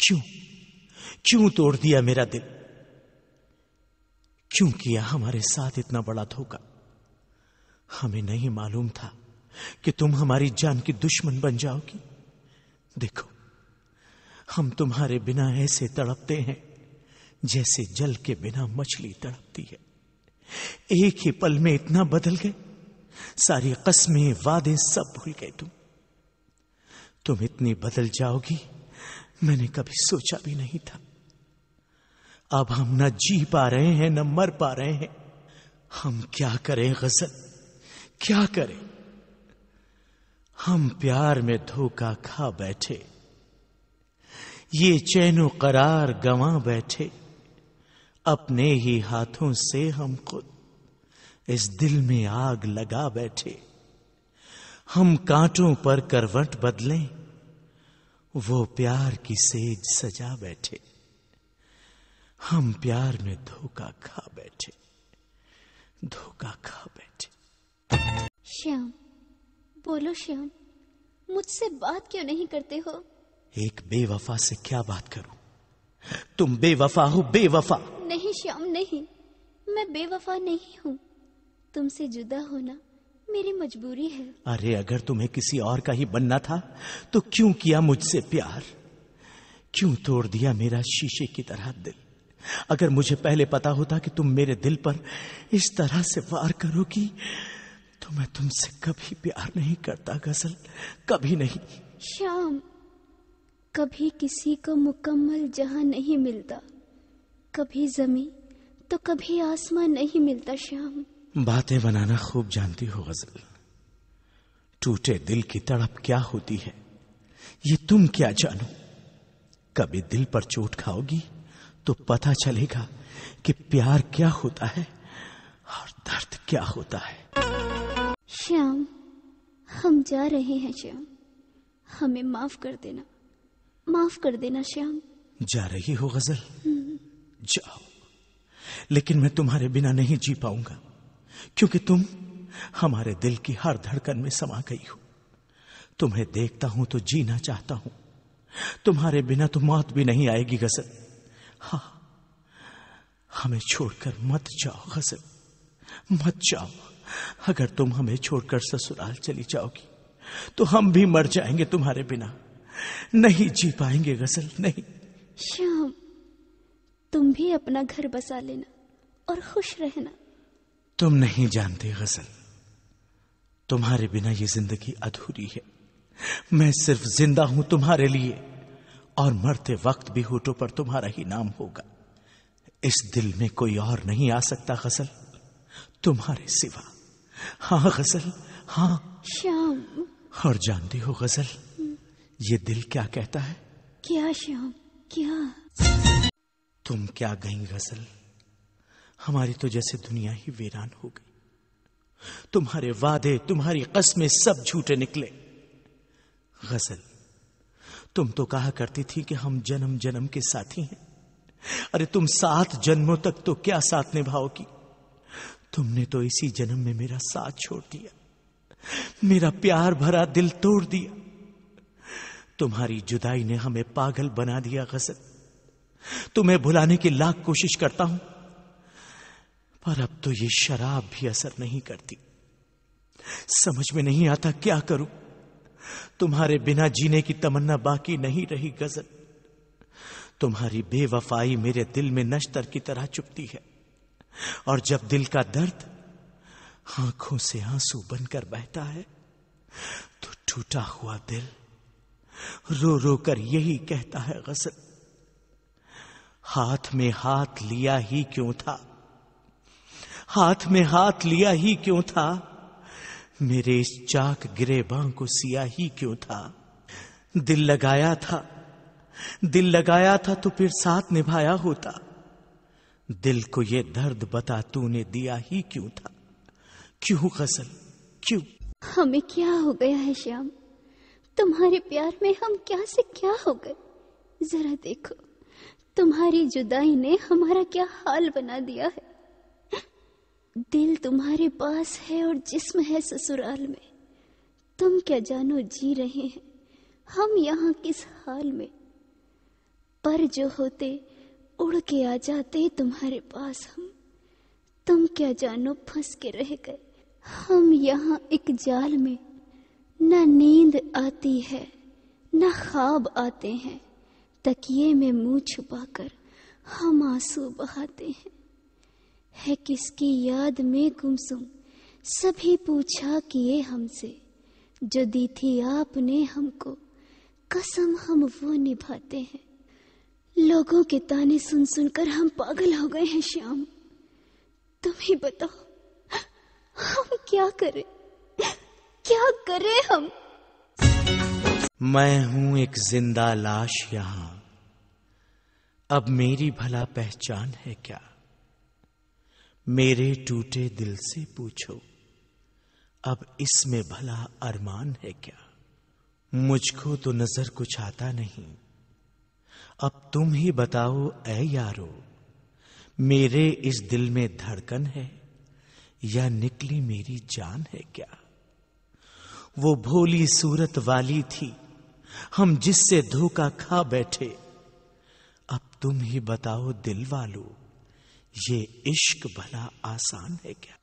क्यों क्यों तोड़ दिया मेरा दिल? क्यों किया हमारे साथ इतना बड़ा धोखा? हमें नहीं मालूम था कि तुम हमारी जान की दुश्मन बन जाओगी। देखो, हम तुम्हारे बिना ऐसे तड़पते हैं जैसे जल के बिना मछली तड़पती है। एक ही पल में इतना बदल गए, सारी कस्में वादे सब भूल गए। तुम इतनी बदल जाओगी मैंने कभी सोचा भी नहीं था। अब हम न जी पा रहे हैं न मर पा रहे हैं। हम क्या करें गजल, क्या करें? हम प्यार में धोखा खा बैठे, ये चैनो करार गंवा बैठे। अपने ही हाथों से हम खुद इस दिल में आग लगा बैठे। हम कांटों पर करवट बदलें, वो प्यार की सेज सजा बैठे। हम प्यार में धोखा खा बैठे, धोखा खा बैठे। श्याम, बोलो श्याम, मुझसे बात क्यों नहीं करते हो? एक बेवफा से क्या बात करूं? तुम बेवफा हो, बेवफा। नहीं श्याम नहीं, मैं बेवफा नहीं हूँ। तुमसे जुदा होना मेरी मजबूरी है। अरे अगर तुम्हें किसी और का ही बनना था तो क्यों किया मुझसे प्यार? क्यों तोड़ दिया मेरा शीशे की तरह दिल? अगर मुझे पहले पता होता कि तुम मेरे दिल पर इस तरह से वार करोगी तो मैं तुमसे कभी प्यार नहीं करता गजल, कभी नहीं। श्याम, कभी किसी को मुकम्मल जहां नहीं मिलता, कभी जमीन तो कभी आसमान नहीं मिलता। श्याम, बातें बनाना खूब जानती हो गजल। टूटे दिल की तड़प क्या होती है ये तुम क्या जानो। कभी दिल पर चोट खाओगी तो पता चलेगा कि प्यार क्या होता है और दर्द क्या होता है। श्याम, हम जा रहे हैं श्याम, हमें माफ कर देना, माफ कर देना श्याम। जा रही हो गजल? जाओ, लेकिन मैं तुम्हारे बिना नहीं जी पाऊंगा, क्योंकि तुम हमारे दिल की हर धड़कन में समा गई हो। तुम्हें देखता हूं तो जीना चाहता हूं, तुम्हारे बिना तो मौत भी नहीं आएगी गजल। हाँ, हमें छोड़कर मत जाओ गजल, मत जाओ। अगर तुम हमें छोड़कर ससुराल चली जाओगी तो हम भी मर जाएंगे तुम्हारे बिना, नहीं जी पाएंगे गजल, नहीं। श्याम, तुम भी अपना घर बसा लेना और खुश रहना। तुम नहीं जानते गजल, तुम्हारे बिना ये जिंदगी अधूरी है। मैं सिर्फ जिंदा हूं तुम्हारे लिए, और मरते वक्त भी होठों पर तुम्हारा ही नाम होगा। इस दिल में कोई और नहीं आ सकता गजल तुम्हारे सिवा। हाँ गजल, हाँ। श्याम, और जानती हो गजल, ये दिल क्या कहता है? क्या श्याम, क्या? तुम क्या गई गजल, हमारी तो जैसे दुनिया ही वीरान हो गई। तुम्हारे वादे, तुम्हारी कस्में सब झूठे निकले। गजल, तुम तो कहा करती थी कि हम जन्म जन्म के साथी हैं। अरे तुम 7 जन्मों तक तो क्या साथ निभाओगी? तुमने तो इसी जन्म में मेरा साथ छोड़ दिया, मेरा प्यार भरा दिल तोड़ दिया। तुम्हारी जुदाई ने हमें पागल बना दिया गजल। तुम्हें भुलाने की लाख कोशिश करता हूं, पर अब तो ये शराब भी असर नहीं करती। समझ में नहीं आता क्या करूं। तुम्हारे बिना जीने की तमन्ना बाकी नहीं रही गजल। तुम्हारी बेवफाई मेरे दिल में नश्तर की तरह चुभती है, और जब दिल का दर्द आंखों से आंसू बनकर बहता है तो टूटा हुआ दिल रो रो कर यही कहता है गजल, हाथ में हाथ लिया ही क्यों था, हाथ में हाथ लिया ही क्यों था, मेरे इस चाक गिरेबां को सिया ही क्यों था। दिल लगाया था, दिल लगाया था तो फिर साथ निभाया होता। दिल को ये दर्द बता तूने दिया ही क्यों था। क्यों गजल, क्यों? हमें क्या हो गया है श्याम, तुम्हारे प्यार में हम क्या से क्या हो गए। जरा देखो, तुम्हारी जुदाई ने हमारा क्या हाल बना दिया है। दिल तुम्हारे पास है और जिस्म है ससुराल में। तुम क्या जानो जी रहे हैं हम यहाँ किस हाल में। पर जो होते उड़ के आ जाते तुम्हारे पास हम। तुम क्या जानो फंस के रह गए हम यहाँ एक जाल में। न नींद आती है न ख्वाब आते हैं, तकिए में मुंह छुपाकर हम आंसू बहाते हैं। है किसकी याद में गुमसुम सभी पूछा किए हमसे, जो दी थी आपने हमको कसम हम वो निभाते हैं। लोगों के ताने सुन सुनकर हम पागल हो गए हैं श्याम। तुम ही बताओ हम क्या करें, क्या करें हम। मैं हूं एक जिंदा लाश यहां, अब मेरी भला पहचान है क्या। मेरे टूटे दिल से पूछो अब इसमें भला अरमान है क्या। मुझको तो नजर कुछ आता नहीं, अब तुम ही बताओ ऐ यारो। मेरे इस दिल में धड़कन है या निकली मेरी जान है क्या। वो भोली सूरत वाली थी हम जिससे धोखा खा बैठे, अब तुम ही बताओ दिल वालों ये इश्क भला आसान है क्या।